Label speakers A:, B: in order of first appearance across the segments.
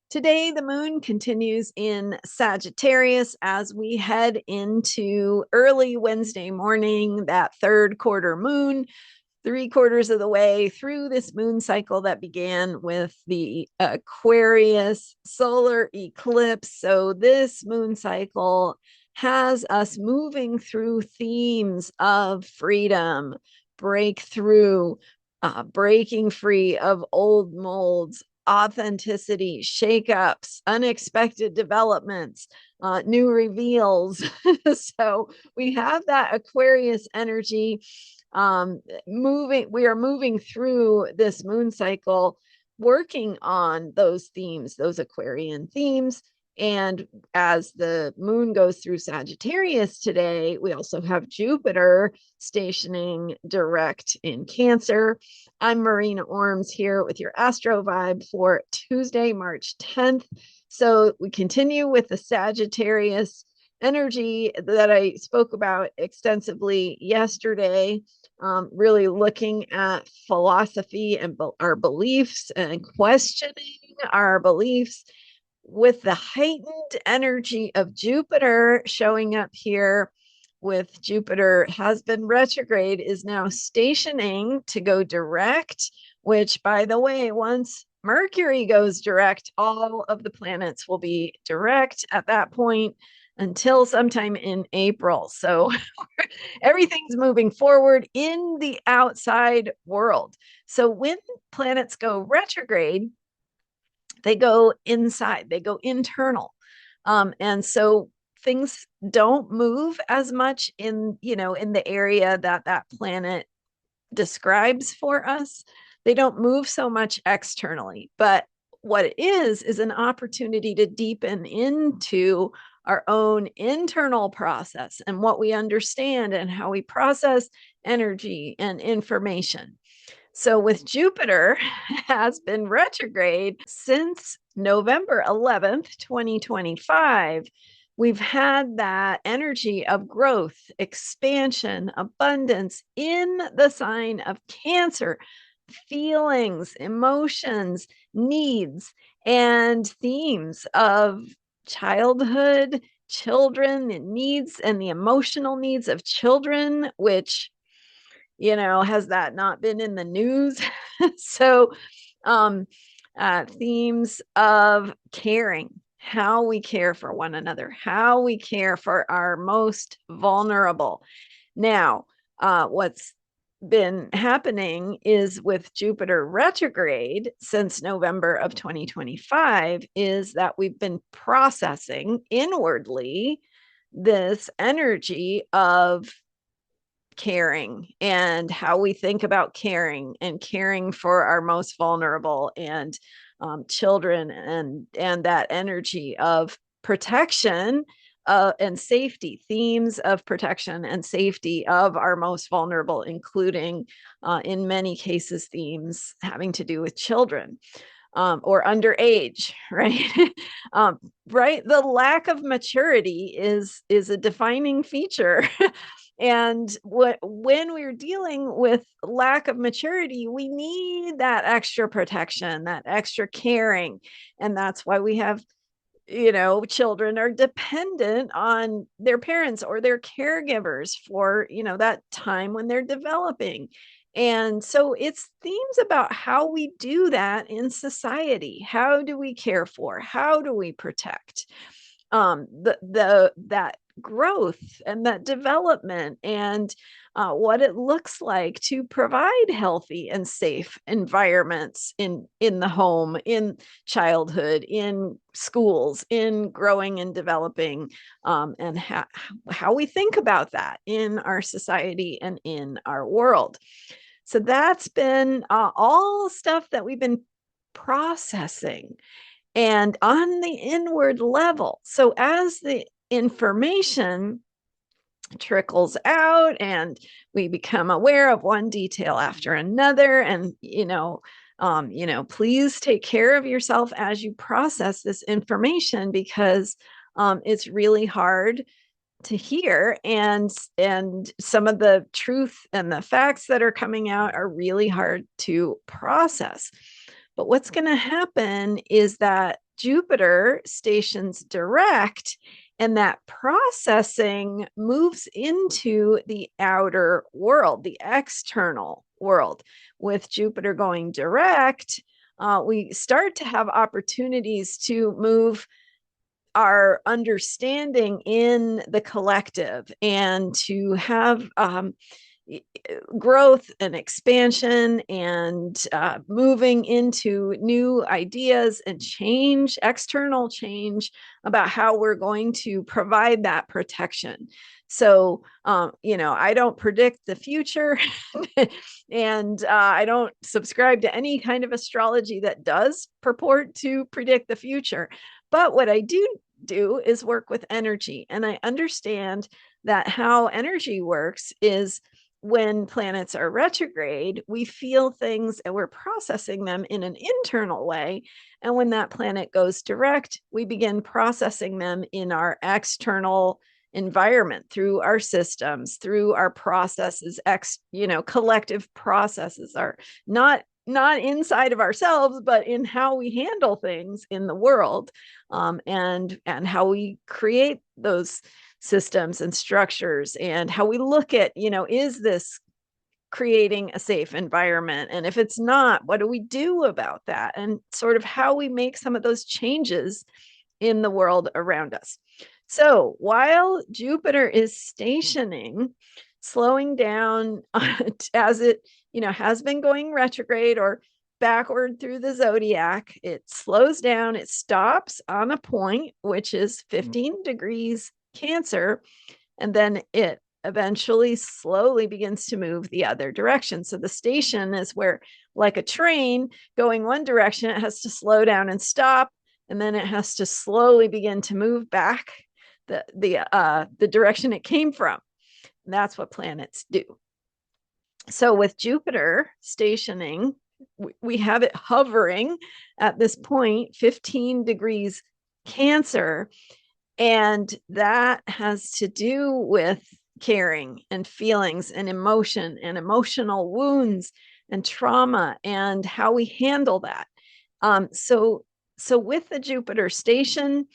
A: Today, the moon continues in Sagittarius as we head into early Wednesday morning, that third quarter moon, 3/4 of the way through this moon cycle that began with the Aquarius solar eclipse. So, this moon cycle has us moving through themes of freedom, breakthrough, breaking free of old molds, authenticity, shakeups, unexpected developments, new reveals. So we have that Aquarius energy we are moving through this moon cycle, working on those themes, those Aquarian themes. And as the moon goes through Sagittarius today, we also have Jupiter stationing direct in Cancer. I'm Marina Orms here with your Astro Vibe for Tuesday, March 10th. So we continue with the Sagittarius energy that I spoke about extensively yesterday, really looking at philosophy and our beliefs and questioning our beliefs with the heightened energy of Jupiter showing up here. With Jupiter has been retrograde, is now stationing to go direct, which, by the way, once Mercury goes direct, all of the planets will be direct at that point until sometime in April. So everything's moving forward in the outside world. So when planets go retrograde, they go inside, they go internal. And so things don't move as much in the area that that planet describes for us. They don't move so much externally, but what it is an opportunity to deepen into our own internal process and what we understand and how we process energy and information. So with Jupiter has been retrograde since November 11th, 2025. We've had that energy of growth, expansion, abundance in the sign of Cancer, feelings, emotions, needs, and themes of childhood, children, the needs and the emotional needs of children, which has that not been in the news? So, themes of caring, how we care for one another, how we care for our most vulnerable. Now, what's been happening is with Jupiter retrograde since November of 2025 is that we've been processing inwardly this energy of caring and how we think about caring and caring for our most vulnerable and children and that energy of protection and safety, themes of protection and safety of our most vulnerable, including in many cases themes having to do with children or underage, right? Right. The lack of maturity is a defining feature. And when we're dealing with lack of maturity, we need that extra protection, that extra caring. And that's why we have, children are dependent on their parents or their caregivers for, that time when they're developing. And so it's themes about how we do that in society. How do we care for? How do we protect? That growth and that development and what it looks like to provide healthy and safe environments in the home, in childhood, in schools, in growing and developing, and how we think about that in our society and in our world. So that's been all stuff that we've been processing and on the inward level. So as the information trickles out and we become aware of one detail after another, and please take care of yourself as you process this information, because it's really hard to hear, and some of the truth and the facts that are coming out are really hard to process. But what's going to happen is that Jupiter stations direct, and that processing moves into the outer world, the external world. With Jupiter going direct, we start to have opportunities to move our understanding in the collective and to have growth and expansion and moving into new ideas and change, external change about how we're going to provide that protection. So, I don't predict the future and I don't subscribe to any kind of astrology that does purport to predict the future. But what I do is work with energy. And I understand that how energy works is when planets are retrograde, we feel things and we're processing them in an internal way. And when that planet goes direct, we begin processing them in our external environment, through our systems, through our processes, collective processes are not inside of ourselves, but in how we handle things in the world, and how we create those systems and structures, and how we look at, is this creating a safe environment? And if it's not, what do we do about that? And sort of how we make some of those changes in the world around us. So while Jupiter is stationing, slowing down as it, has been going retrograde or backward through the zodiac, it slows down, it stops on a point, which is 15 degrees Cancer, and then it eventually slowly begins to move the other direction. So the station is where, like a train going one direction, it has to slow down and stop, and then it has to slowly begin to move back the direction it came from. And that's what planets do. So with Jupiter stationing, we have it hovering at this point, 15 degrees Cancer. And that has to do with caring and feelings and emotion and emotional wounds and trauma and how we handle that. So with the Jupiter station,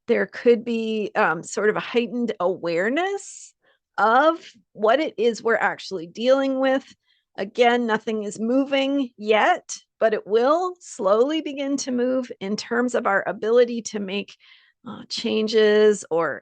A: there could be sort of a heightened awareness of what it is we're actually dealing with. Again, nothing is moving yet, but it will slowly begin to move in terms of our ability to make changes or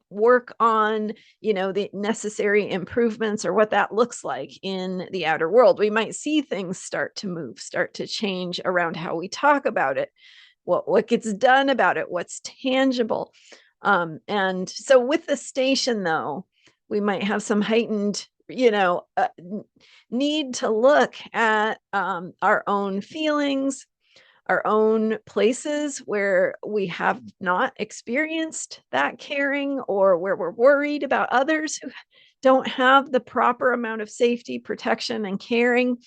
A: work on, the necessary improvements, or what that looks like in the outer world. We might see things start to move, start to change around how we talk about it, what gets done about it, what's tangible. And so with the station, though, we might have some heightened, need to look at our own feelings, our own places where we have not experienced that caring, or where we're worried about others who don't have the proper amount of safety, protection, and caring.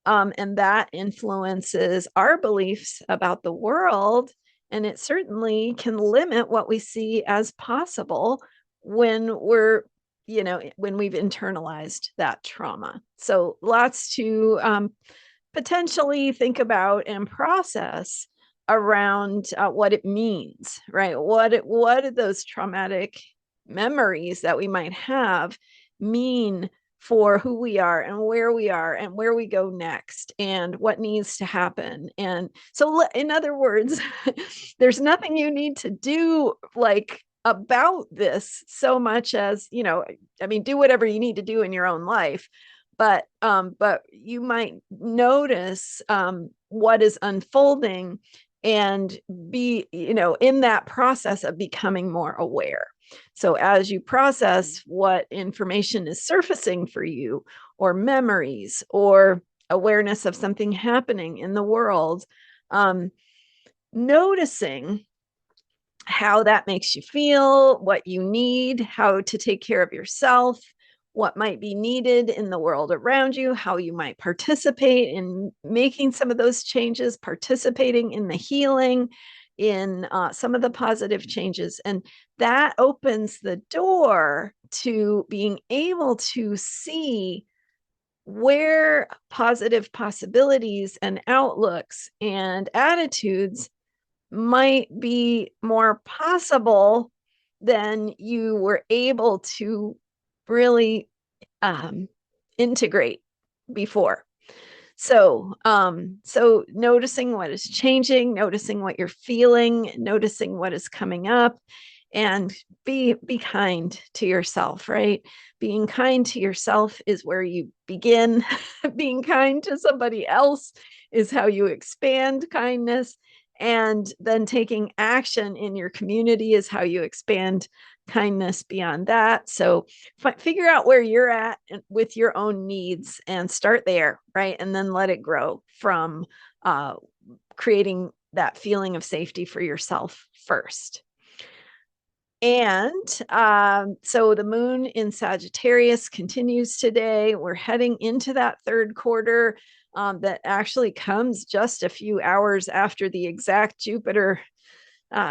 A: And that influences our beliefs about the world. And it certainly can limit what we see as possible when when we've internalized that trauma. So lots to potentially think about and process around what it means, right? What do those traumatic memories that we might have mean for who we are and where we go next, and what needs to happen. And so, in other words, there's nothing you need to do about this so much as, do whatever you need to do in your own life. But you might notice what is unfolding and be, in that process of becoming more aware. So as you process what information is surfacing for you, or memories, or awareness of something happening in the world, noticing how that makes you feel, what you need, how to take care of yourself, what might be needed in the world around you, how you might participate in making some of those changes, participating in the healing, in some of the positive changes. And that opens the door to being able to see where positive possibilities and outlooks and attitudes might be more possible than you were able to really integrate before. So noticing what is changing, noticing what you're feeling, noticing what is coming up, and be kind to yourself, right? Being kind to yourself is where you begin. Being kind to somebody else is how you expand kindness. And then taking action in your community is how you expand kindness beyond that. So figure out where you're at with your own needs and start there, right? And then let it grow from creating that feeling of safety for yourself first. And so the moon in Sagittarius continues today. We're heading into that third quarter that actually comes just a few hours after the exact Jupiter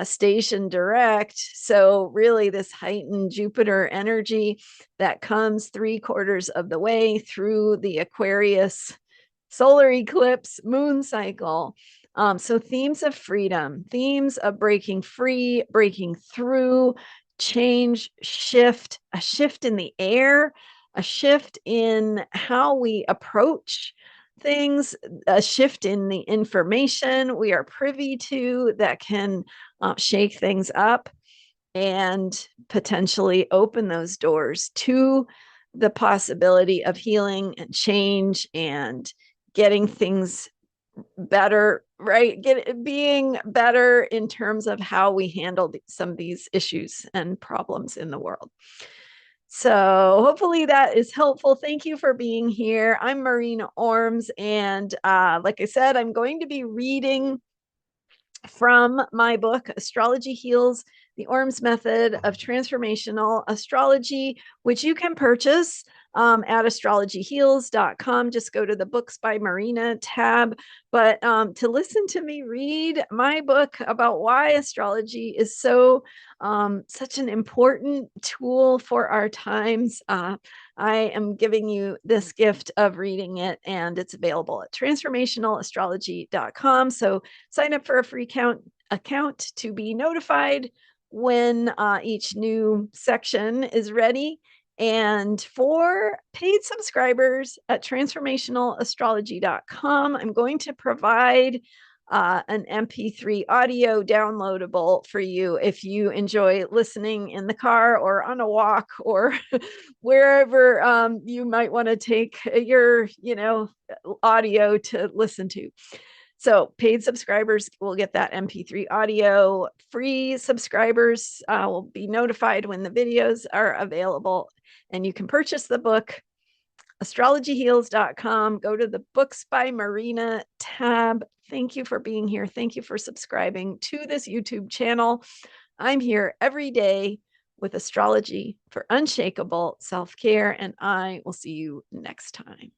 A: station direct. So really this heightened Jupiter energy that comes 3/4 of the way through the Aquarius solar eclipse moon cycle. So themes of freedom, themes of breaking free, breaking through, change, shift, a shift in the air, a shift in how we approach things, a shift in the information we are privy to that can shake things up and potentially open those doors to the possibility of healing and change and getting things better, right? Being better in terms of how we handle some of these issues and problems in the world. So hopefully that is helpful. Thank you for being here. I'm Marina Orms, and like I said, I'm going to be reading from my book, Astrology Heals, The Orms Method of Transformational Astrology, which you can purchase at astrologyheals.com. Just go to the Books by Marina tab. But to listen to me read my book about why astrology is so such an important tool for our times, I am giving you this gift of reading it, and it's available at transformationalastrology.com. So sign up for a free account to be notified when each new section is ready. And for paid subscribers at transformationalastrology.com, I'm going to provide an MP3 audio downloadable for you if you enjoy listening in the car or on a walk or wherever you might want to take your, audio to listen to. So paid subscribers will get that MP3 audio. Free subscribers will be notified when the videos are available, and you can purchase the book astrologyheals.com. Go to the Books by Marina tab. Thank you for being here. Thank you for subscribing to this YouTube channel. I'm here every day with astrology for unshakable self-care, and I will see you next time.